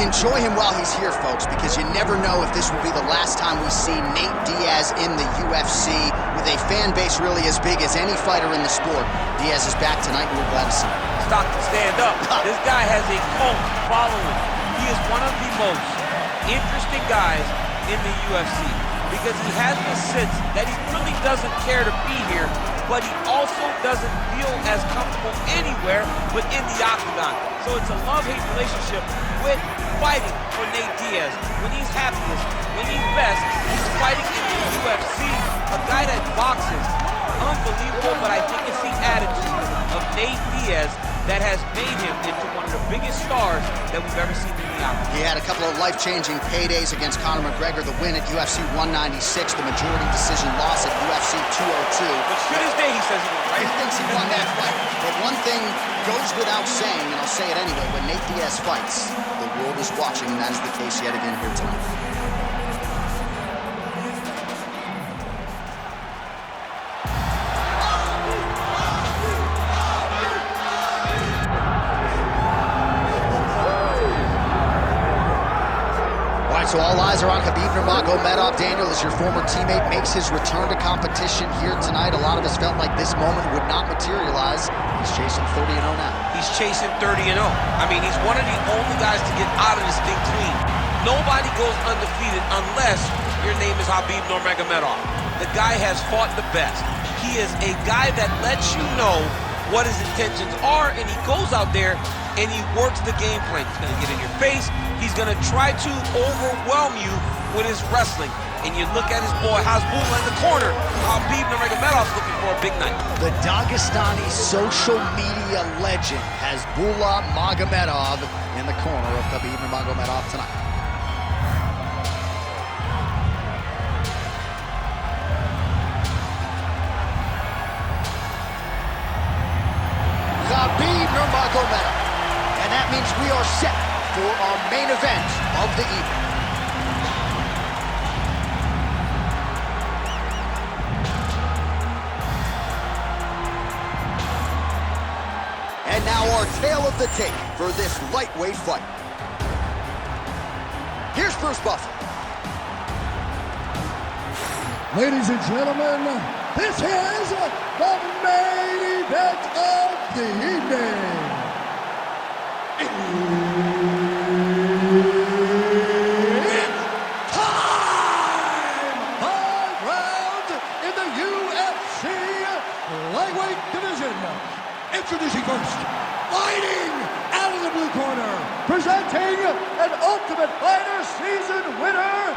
enjoy him while he's here, folks, because you never know if this will be the last time we see Nate Diaz in the UFC with a fan base really as big as any fighter in the sport. Diaz is back tonight, and we're glad to see him. Stockton, stand up. This guy has a cult following. He is one of the most interesting guys in the UFC because he has the sense that he really doesn't care to be here, but he also doesn't feel as comfortable anywhere but in the octagon. So it's a love-hate relationship with fighting for Nate Diaz. When he's happiest, when he's best, he's fighting in the UFC. A guy that boxes, unbelievable, but I think it's the attitude of Nate Diaz that has made him into one of the biggest stars that we've ever seen in the octagon. He had a couple of life-changing paydays against Conor McGregor, the win at UFC 196, the majority decision loss at UFC 202. But to this day, he says he won, right? He thinks he won that fight. But one thing goes without saying, and I'll say it anyway, when Nate Diaz fights, the world is watching, and that is the case yet again here tonight. So all eyes are on Khabib Nurmagomedov. Daniel, as your former teammate makes his return to competition here tonight, a lot of us felt like this moment would not materialize. He's chasing 30-0 now. He's chasing 30-0. I mean, he's one of the only guys to get out of this thing clean. Nobody goes undefeated unless your name is Khabib Nurmagomedov. The guy has fought the best. He is a guy that lets you know what his intentions are, and he goes out there and he works the game plan. He's going to get in your face. He's going to try to overwhelm you with his wrestling. And you look at his boy Hasbulla in the corner. Khabib Nurmagomedov's looking for a big night. The Dagestani social media legend Hasbulla Magomedov in the corner of Khabib Nurmagomedov tonight. Khabib Nurmagomedov. And that means we are set for our main event of the evening. And now our tale of the tape for this lightweight fight. Here's Bruce Buffer. Ladies and gentlemen, this is the main event of the evening. It's time! 5 rounds in the UFC lightweight division. Introducing first, fighting out of the blue corner, presenting an Ultimate Fighter season winner,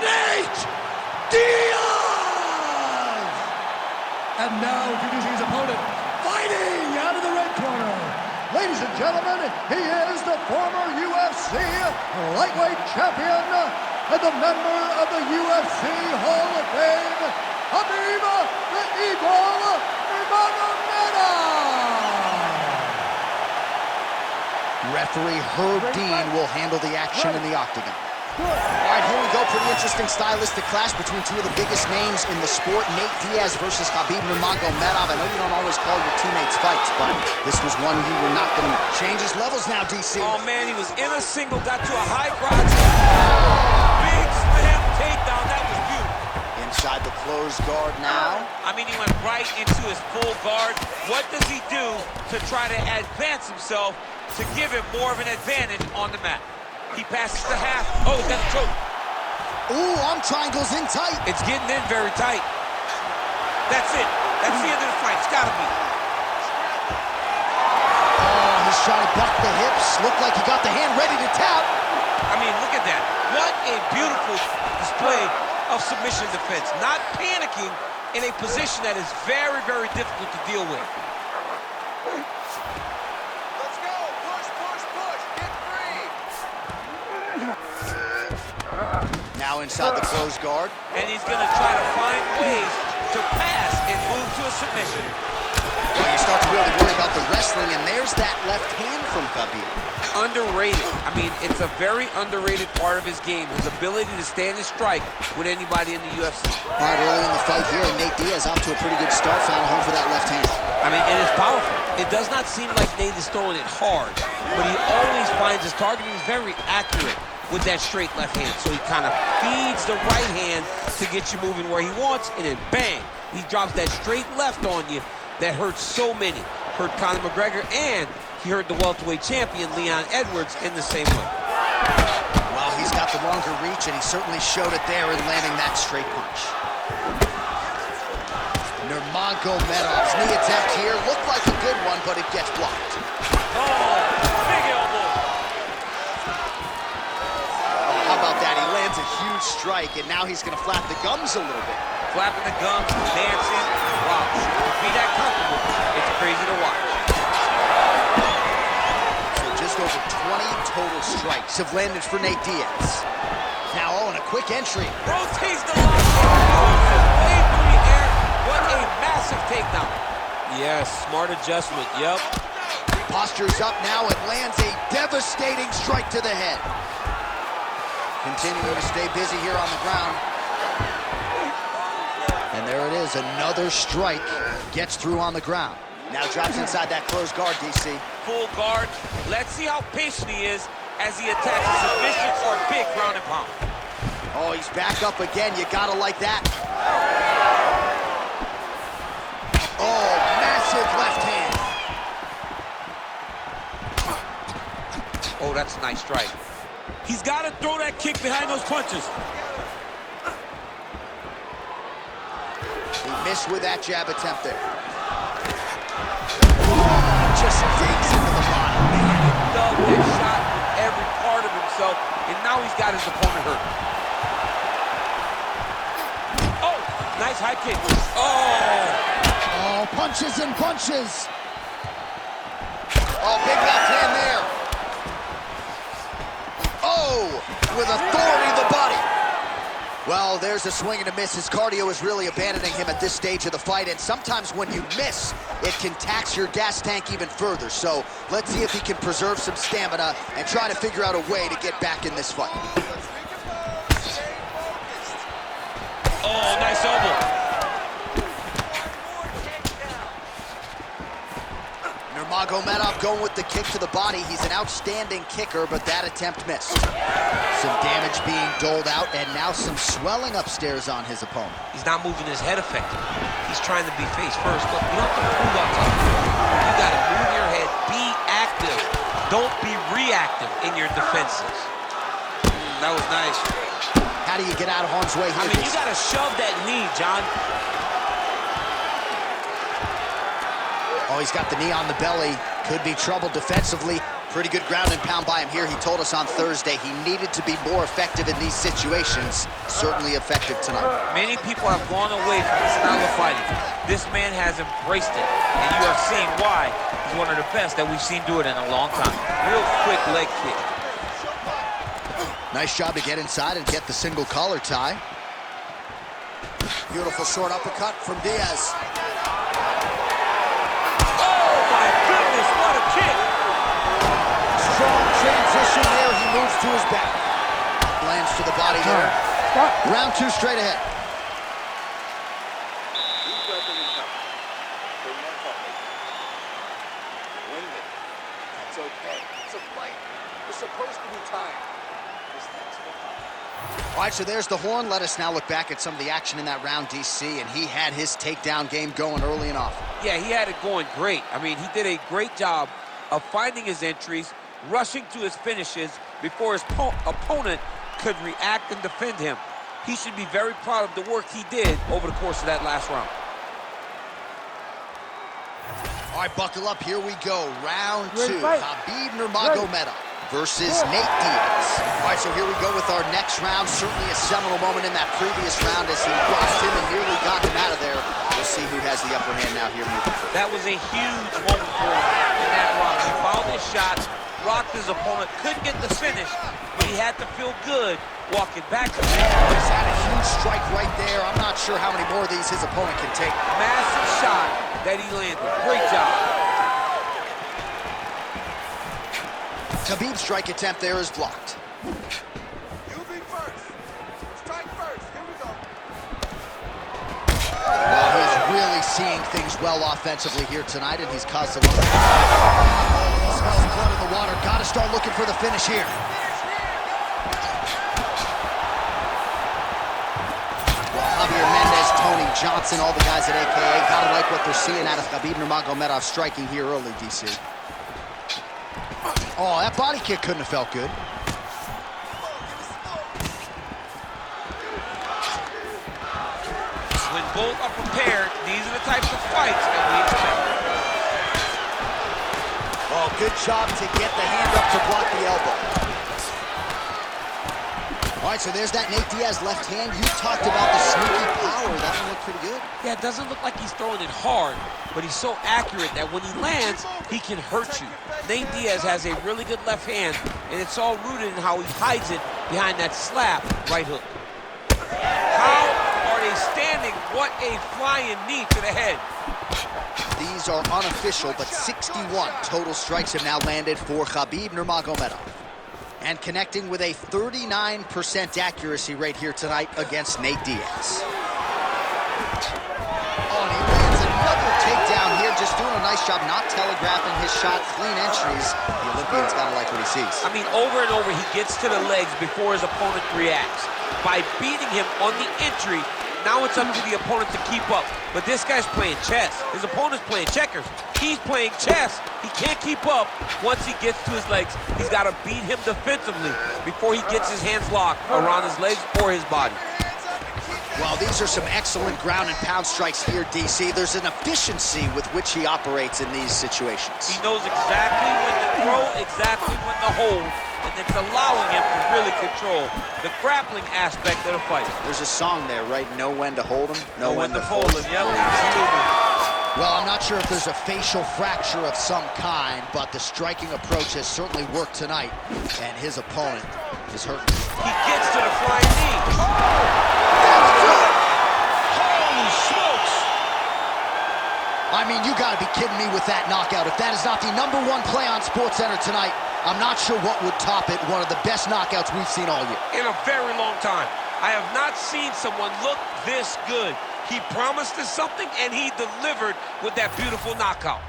Nate Diaz! And now introducing his opponent, fighting out of the red corner. Ladies and gentlemen, he is the former UFC lightweight champion and the member of the UFC Hall of Fame, Khabib the Eagle Nurmagomedov. Referee Herb Dean will handle the action in the octagon. All right, here we go. Pretty interesting stylistic clash between two of the biggest names in the sport. Nate Diaz versus Khabib Nurmagomedov. I know you don't always call your teammates fights, but this was one you were not going to change his levels now, DC. Oh, man, he was in a single, got to a high crotch. Big slam takedown. That was beautiful. Inside the closed guard now. I mean, he went right into his full guard. What does he do to try to advance himself to give him more of an advantage on the mat? He passes the half. Oh, he's got a choke. Ooh, arm triangle's in tight. It's getting in very tight. That's it. That's the end of the fight. It's got to be. Oh, he's trying to buck the hips. Looked like he got the hand ready to tap. I mean, look at that. What a beautiful display of submission defense. Not panicking in a position that is very, very difficult to deal with. Now inside the closed guard. And he's going to try to find ways to pass and move to a submission. Well, you start to really worry about the wrestling, and there's that left hand from Khabib. Underrated. I mean, it's a very underrated part of his game, his ability to stand and strike with anybody in the UFC. All right, early in the fight here, Nate Diaz off to a pretty good start, found a home for that left hand. I mean, it is powerful. It does not seem like Nate is throwing it hard, but he always finds his target. He's very accurate with that straight left hand. So he kind of feeds the right hand to get you moving where he wants, and then bang, he drops that straight left on you that hurts so many. Hurt Conor McGregor, and he hurt the welterweight champion, Leon Edwards, in the same way. Well, he's got the longer reach, and he certainly showed it there in landing that straight punch. Nurmagomedov's knee attempt here looked like a good one, but it gets blocked. Oh, big elbow. Oh, how about that? He lands a huge strike, and now he's going to flap the gums a little bit. Flapping the gums, dancing. Wow, be that comfortable. It's crazy to watch. So just over 20 total strikes have landed for Nate Diaz. Now, oh, and a quick entry. Rotates the line. Way through the air. What a massive takedown. Yes, smart adjustment, yep. Postures up now and lands a devastating strike to the head. Continuing to stay busy here on the ground. And there it is, another strike gets through on the ground. Now drops inside that closed guard, DC. Full guard. Let's see how patient he is as he attacks a submission or big ground and pound. Oh, he's back up again. You gotta like that. Oh, massive left hand. Oh, that's a nice strike. He's got to throw that kick behind those punches. He missed with that jab attempt there. Just digs into the body. Man, he dug that shot with every part of himself, and now he's got his opponent hurt. Oh, nice high kick. Oh, punches and punches. Oh, big left hand there. Oh, with authority in the body. Well, there's a swing and a miss. His cardio is really abandoning him at this stage of the fight, and sometimes when you miss, it can tax your gas tank even further. So let's see if he can preserve some stamina and try to figure out a way to get back in this fight. Oh, nice elbow. Nurmagomedov going with the kick to the body. He's an outstanding kicker, but that attempt missed. Some damage being doled out, and now some swelling upstairs on his opponent. He's not moving his head effectively. He's trying to be face first. Look, you don't have to prove up tough. You got to move your head. Be active. Don't be reactive in your defenses. That was nice. How do you get out of harm's way here? I mean, you got to shove that knee, John. Oh, he's got the knee on the belly. Could be trouble defensively. Pretty good ground and pound by him here. He told us on Thursday he needed to be more effective in these situations. Certainly effective tonight. Many people have gone away from the style of fighting. This man has embraced it, and you are seeing why he's one of the best that we've seen do it in a long time. Real quick leg kick. Nice job to get inside and get the single collar tie. Beautiful short uppercut from Diaz. My goodness, what a kick! Strong transition there. He moves to his back. Lands to the body there. Round two straight ahead. That's okay. It's a fight. It's supposed to be time. All right, so there's the horn. Let us now look back at some of the action in that round, DC, and he had his takedown game going early and often. Yeah, he had it going great. I mean, he did a great job of finding his entries, rushing to his finishes before his opponent could react and defend him. He should be very proud of the work he did over the course of that last round. All right, buckle up. Here we go. Round two. Khabib Nurmagomedov versus Nate Diaz. All right, so here we go with our next round. Certainly a seminal moment in that previous round as he rocked him and nearly got him out of there. We'll see who has the upper hand now here moving forward. That was a huge moment for him in that round. He fouled his shot, rocked his opponent, couldn't get the finish, but he had to feel good walking back to him. He's had a huge strike right there. I'm not sure how many more of these his opponent can take. Massive shot that he landed. Great job. Khabib's strike attempt there is blocked. You be first. Strike first. Here we go. Well, he's really seeing things well offensively here tonight, and he's caused a lot of... He smells blood in the water. Got to start looking for the finish here. Tony Johnson, all the guys at AKA, gotta like what they're seeing out of Khabib Nurmagomedov striking here early, DC. Oh, that body kick couldn't have felt good. When both are prepared, these are the types of fights that we expect. Oh, good job to get the hand up to block the elbow. All right, so there's that Nate Diaz left hand. You talked about the sneaky power. That one looked pretty good. Yeah, it doesn't look like he's throwing it hard, but he's so accurate that when he lands, he can hurt you. Nate Diaz has a really good left hand, and it's all rooted in how he hides it behind that slap right hook. How are they standing? What a flying knee to the head. These are unofficial, but 61 total strikes have now landed for Khabib Nurmagomedov. And connecting with a 39% accuracy rate here tonight against Nate Diaz. Oh, and he lands another takedown here, just doing a nice job not telegraphing his shot, clean entries. The Olympian's gotta like what he sees. I mean, over and over, he gets to the legs before his opponent reacts. By beating him on the entry, now it's up to the opponent to keep up. But this guy's playing chess. His opponent's playing checkers. He's playing chess. He can't keep up once he gets to his legs. He's got to beat him defensively before he gets his hands locked around his legs or his body. Well, these are some excellent ground and pound strikes here, DC. There's an efficiency with which he operates in these situations. He knows exactly when to throw, exactly when to hold, and it's allowing him to really control the grappling aspect of the fight. There's a song there, right? Know when to hold him, know when to fold him. Yep, absolutely. Well, I'm not sure if there's a facial fracture of some kind, but the striking approach has certainly worked tonight, and his opponent is hurting. He gets to the flying knee. Holy smokes! I mean, you gotta be kidding me with that knockout. If that is not the #1 play on SportsCenter tonight, I'm not sure what would top it. One of the best knockouts we've seen all year. In a very long time. I have not seen someone look this good. He promised us something, and he delivered with that beautiful knockout.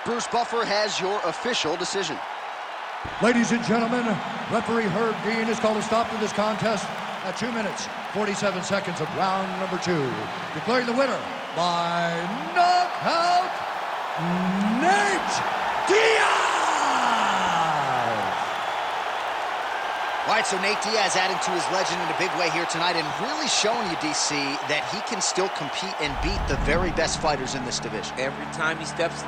Bruce Buffer has your official decision. Ladies and gentlemen, referee Herb Dean has called a stop to this contest at 2 minutes, 47 seconds of round number 2. Declaring the winner by knockout, Nate Diaz! All right, so Nate Diaz adding to his legend in a big way here tonight and really showing you, DC, that he can still compete and beat the very best fighters in this division. Every time he steps